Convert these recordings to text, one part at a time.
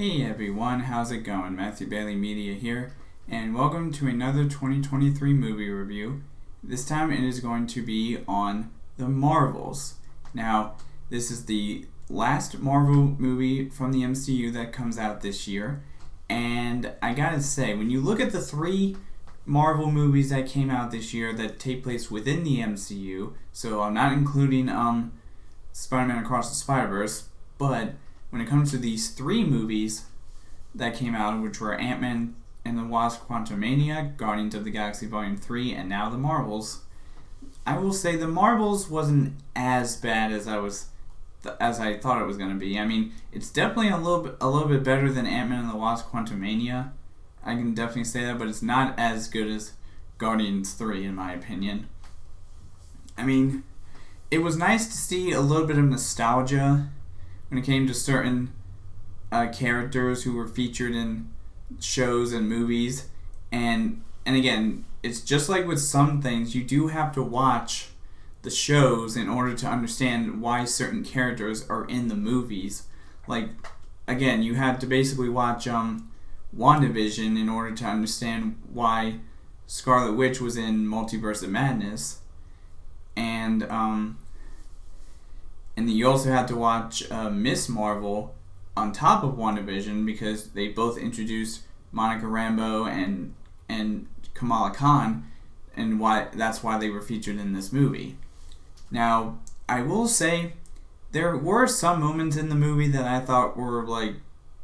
Hey everyone, how's it going? Matthew Bailey Media here, and welcome to another 2023 movie review. This time it is going to be on The Marvels. Now, this is the last Marvel movie from the MCU that comes out this year, and I gotta say, when you look at the three Marvel movies that came out this year that take place within the MCU, so I'm not including Spider-Man Across the Spider-Verse, but when it comes to these three movies that came out, which were Ant-Man and the Wasp: Quantumania, Guardians of the Galaxy Volume 3, and now The Marvels, I will say The Marvels wasn't as bad as I thought it was going to be. I mean, it's definitely a little bit better than Ant-Man and the Wasp: Quantumania. I can definitely say that, but it's not as good as Guardians 3 in my opinion. I mean, it was nice to see a little bit of nostalgia when it came to certain characters who were featured in shows and movies. And again, it's just like with some things, you do have to watch the shows in order to understand why certain characters are in the movies. Like, again, you had to basically watch WandaVision in order to understand why Scarlet Witch was in Multiverse of Madness. And you also had to watch Miss Marvel on top of WandaVision because they both introduced Monica Rambeau and Kamala Khan, and that's why they were featured in this movie. Now, I will say there were some moments in the movie that I thought were like,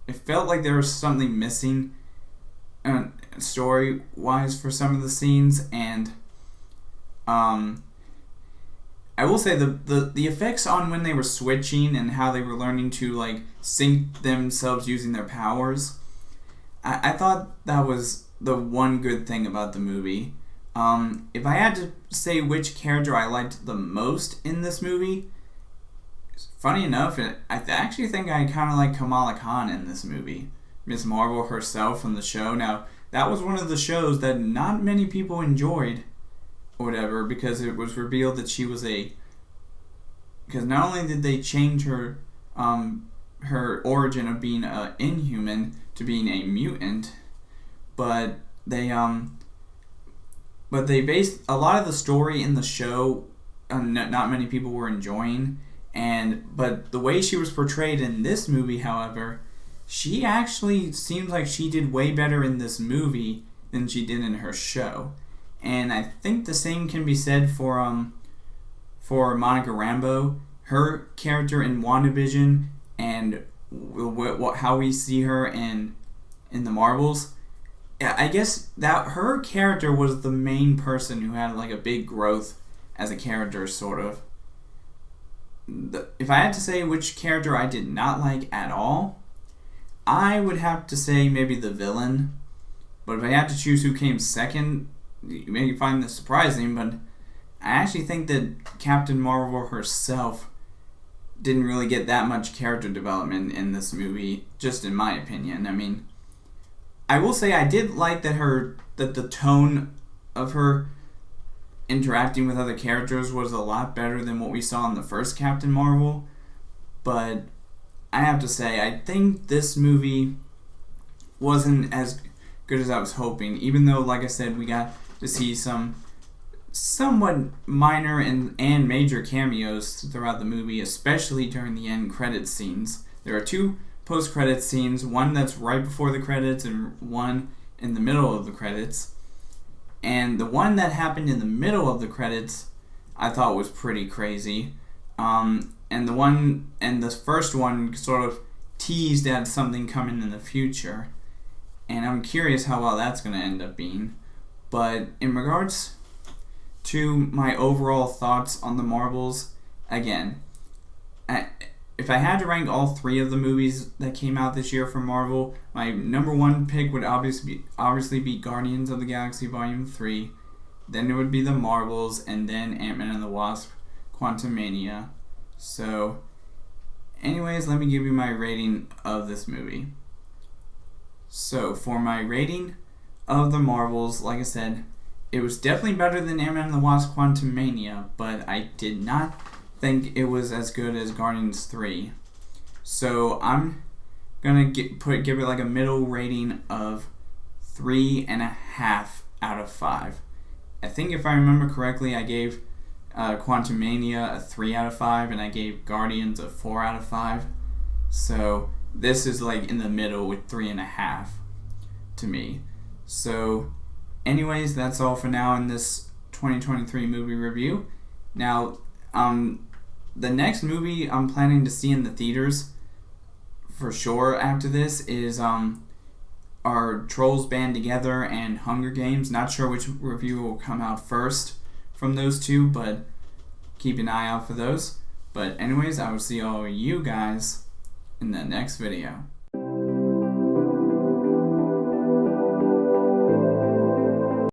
it felt like there was something missing story-wise for some of the scenes, and I will say the effects on when they were switching and how they were learning to like sync themselves using their powers, I thought that was the one good thing about the movie. If I had to say which character I liked the most in this movie, funny enough, I actually think I kind of like Kamala Khan in this movie. Miss Marvel herself from the show. Now, that was one of the shows that not many people enjoyed or whatever, because it was revealed that she was because not only did they change her her origin of being an Inhuman to being a mutant, but they based a lot of the story in the show not many people were enjoying, but the way she was portrayed in this movie, however, she actually seems like she did way better in this movie than she did in her show. And I think the same can be said for Monica Rambeau. Her character in WandaVision and how we see her in the Marvels. I guess that her character was the main person who had like a big growth as a character, sort of. If I had to say which character I did not like at all, I would have to say maybe the villain. But if I had to choose who came second, you may find this surprising, but I actually think that Captain Marvel herself didn't really get that much character development in this movie, just in my opinion. I mean, I will say I did like that the tone of her interacting with other characters was a lot better than what we saw in the first Captain Marvel, but I have to say, I think this movie wasn't as good as I was hoping, even though, like I said, we got to see some somewhat minor and major cameos throughout the movie, especially during the end credits scenes. There are two post-credits scenes, one that's right before the credits and one in the middle of the credits. And the one that happened in the middle of the credits I thought was pretty crazy. And the first one sort of teased at something coming in the future. And I'm curious how well that's going to end up being. But in regards to my overall thoughts on the Marvels, again, if I had to rank all three of the movies that came out this year from Marvel, my number one pick would obviously be Guardians of the Galaxy Volume 3. Then it would be The Marvels, and then Ant-Man and the Wasp: Quantumania. So, anyways, let me give you my rating of this movie. So, for my rating of The Marvels, like I said, it was definitely better than Ant-Man and the Wasp: Quantumania, but I did not think it was as good as Guardians 3. So I'm gonna give it like a middle rating of 3.5 out of 5. I think if I remember correctly, I gave Quantumania a 3 out of 5, and I gave Guardians a 4 out of 5. So this is like in the middle with 3.5 to me. So anyways, that's all for now in this 2023 movie review. Now, the next movie I'm planning to see in the theaters for sure after this is our Trolls Band Together and Hunger Games. Not sure which review will come out first from those two, but keep an eye out for those. But anyways, I will see all you guys in the next video.